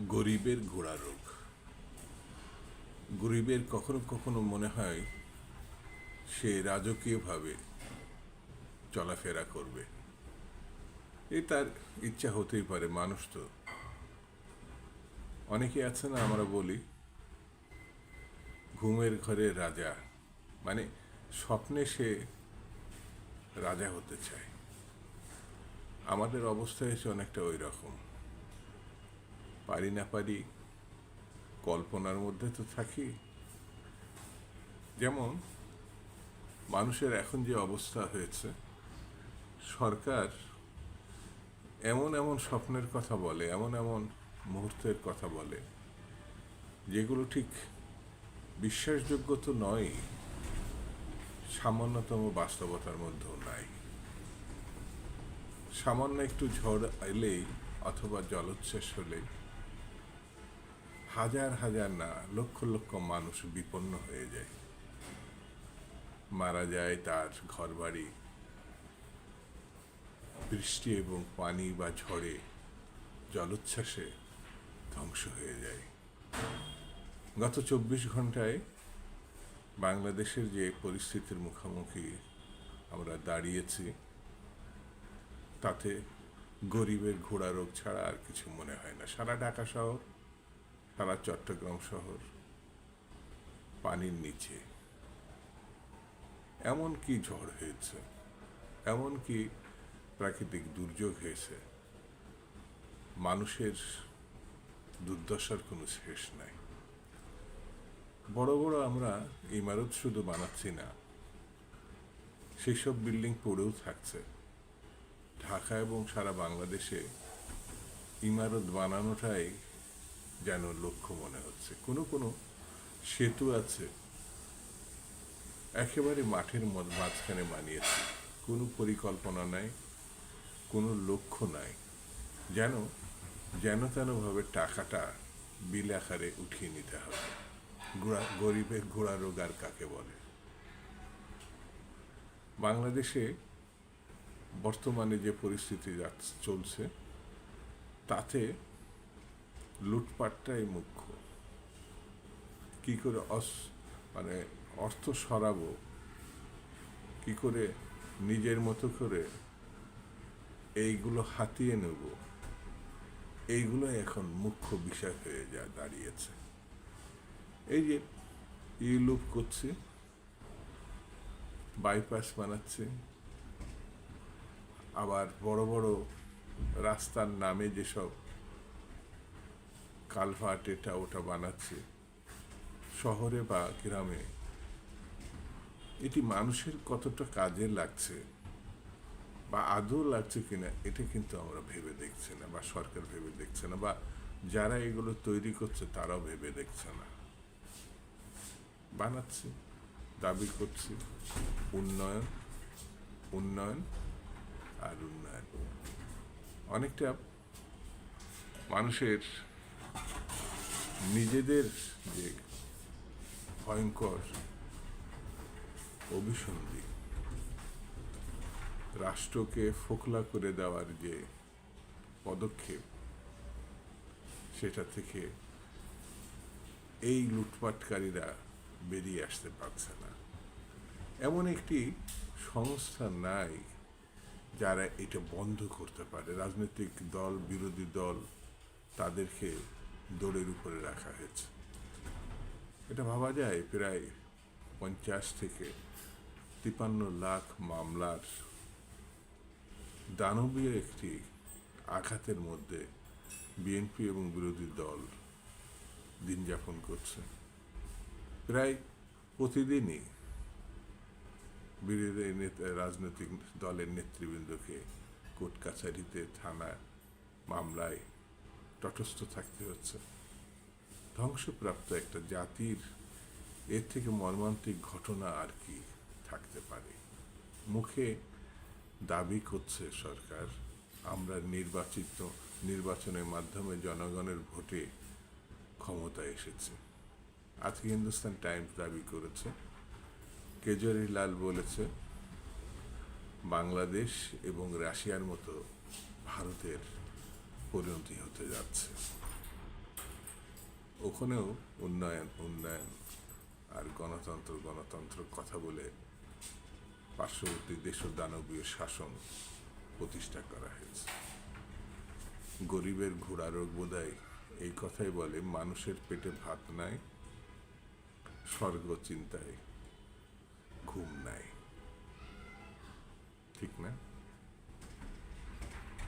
গরিবের গোড়া রোগ। গরিবের কখনো কখনো মনে হয় সে রাজকীয়ভাবে চলাফেরা করবে। এই তার ইচ্ছা হতেই পারে, মানুষ তো। অনেকে আছে না, আমরা বলি ঘুমের ঘরে রাজা, মানে স্বপ্নে সে রাজা হতে চায়। আমাদের অবস্থা হয়েছে অনেকটা ওই রকম। পারি না পারি, কল্পনার মধ্যে তো থাকি। যেমন মানুষের এখন যে অবস্থা হয়েছে, সরকার এমন এমন স্বপ্নের কথা বলে, এমন এমন মুহূর্তের কথা বলে, যেগুলো ঠিক বিশ্বাসযোগ্য তো নয়, সামান্যতম বাস্তবতার মধ্যেও নাই। সামান্য একটু ঝড় এলেই অথবা জলোচ্ছ্বাস হলেই হাজার হাজার না লক্ষ লক্ষ মানুষ বিপন্ন হয়ে যায়, মারা যায়, তার ঘরবাড়ি বৃষ্টি এবং পানি বা ঝড়ে জলোচ্ছ্বাসে ধ্বংস হয়ে যায়। গত 24 ঘন্টায় বাংলাদেশের যে পরিস্থিতির মুখোমুখি আমরা দাঁড়িয়েছি, তাতে গরিবের ঘোড়া রোগ ছাড়া আর কিছু মনে হয় না। সারা ঢাকা শহর, সারা চট্টগ্রাম শহর পানির নিচে। এমন কি ঝড় হয়েছে, এমন কি প্রাকৃতিক দুর্যোগ হয়েছে, মানুষের দুর্দশার কোনো শেষ নাই। বড় বড় আমরা ইমারত শুধু বানাচ্ছি না, সেই সব বিল্ডিং পড়েও থাকছে। ঢাকা এবং সারা বাংলাদেশে ইমারত বানানোটাই যেন লক্ষ্য মনে হচ্ছে। কোনো কোনো সেতু আছে একেবারে মাঠের মাঝখানে বানিয়েছে, কোনো পরিকল্পনা নাই, কোনো লক্ষ্য নাই। যেন যেন তেনভাবে টাকাটা বিল আকারে উঠিয়ে নিতে হবে। গরিবের ঘোড়া রোগ আর কাকে বলে? বাংলাদেশে বর্তমানে যে পরিস্থিতি চলছে, তাতে লুটপাটটাই মুখ্য। কি করে মানে অর্থ সরাবো, কি করে নিজের মতো করে এইগুলো হাতিয়ে নেব, এইগুলো এখন মুখ্য বিষয় হয়ে দাঁড়িয়েছে। এই যে ইউলুপ করছে, বাইপাস বানাচ্ছে, আবার বড় বড় রাস্তার নামে যেসব কালভার্ট এটা ওটা বানাচ্ছে শহরে বা গ্রামে, এটি মানুষের কতটা কাজে লাগছে বা আদৌ লাগছে কিনা, এটা কিন্তু আমরা ভেবে দেখছি না, বা সরকার ভেবে দেখছে না, বা যারা এগুলো তৈরি করছে তারাও ভেবে দেখছে না। বানাচ্ছে, দাবি করছে উন্নয়ন, উন্নয়ন আর উন্নয়ন। অনেকটা মানুষের নিজেদের যে ভয়ঙ্কর অভিসন্ধি, রাষ্ট্রকে ফোকলা করে দেওয়ার যে পদক্ষেপ, সেটা থেকে এই লুটপাটকারীরা বেরিয়ে আসতে পারছে না। এমন একটি সংস্থা নাই যারা এটা বন্ধ করতে পারে। রাজনৈতিক দল, বিরোধী দল, তাদেরকে দৌড়ের উপরে রাখা হয়েছে। এটা ভাবা যায় প্রায় 50 থেকে 53 লাখ মামলার দানবীয় একটি আঘাতের মধ্যে বিএনপি এবং বিরোধী দল দিন যাপন করছে। প্রায় প্রতিদিনই বিরোধী রাজনৈতিক দলের নেতৃবৃন্দকে কোর্ট কাছারিতে, থানা মামলায় তটস্থ থাকতে হচ্ছে। ধ্বংসপ্রাপ্ত একটা জাতির এর থেকে মর্মান্তিক ঘটনা আর কি থাকতে পারে? মুখে দাবি করছে সরকার, আমরা নির্বাচনের মাধ্যমে জনগণের ভোটে ক্ষমতায় এসেছে। আজকে হিন্দুস্তান টাইমস দাবি করেছে, কেজরিওয়াল বলেছে বাংলাদেশ এবং রাশিয়ার মতো ভারতের পরিণতি হতে যাচ্ছে। ওখানেও উন্নয়ন উন্নয়ন আর গণতন্ত্র গণতন্ত্র কথা বলে পার্শ্ববর্তী দেশ ও দানবীয় শাসন প্রতিষ্ঠা করা হয়েছে। গরিবের ঘোড়া রোগ বোধহয় এই কথাই বলে, মানুষের পেটে ভাত নাই, স্বর্গ চিন্তায় ঘুম নাই। ঠিক না?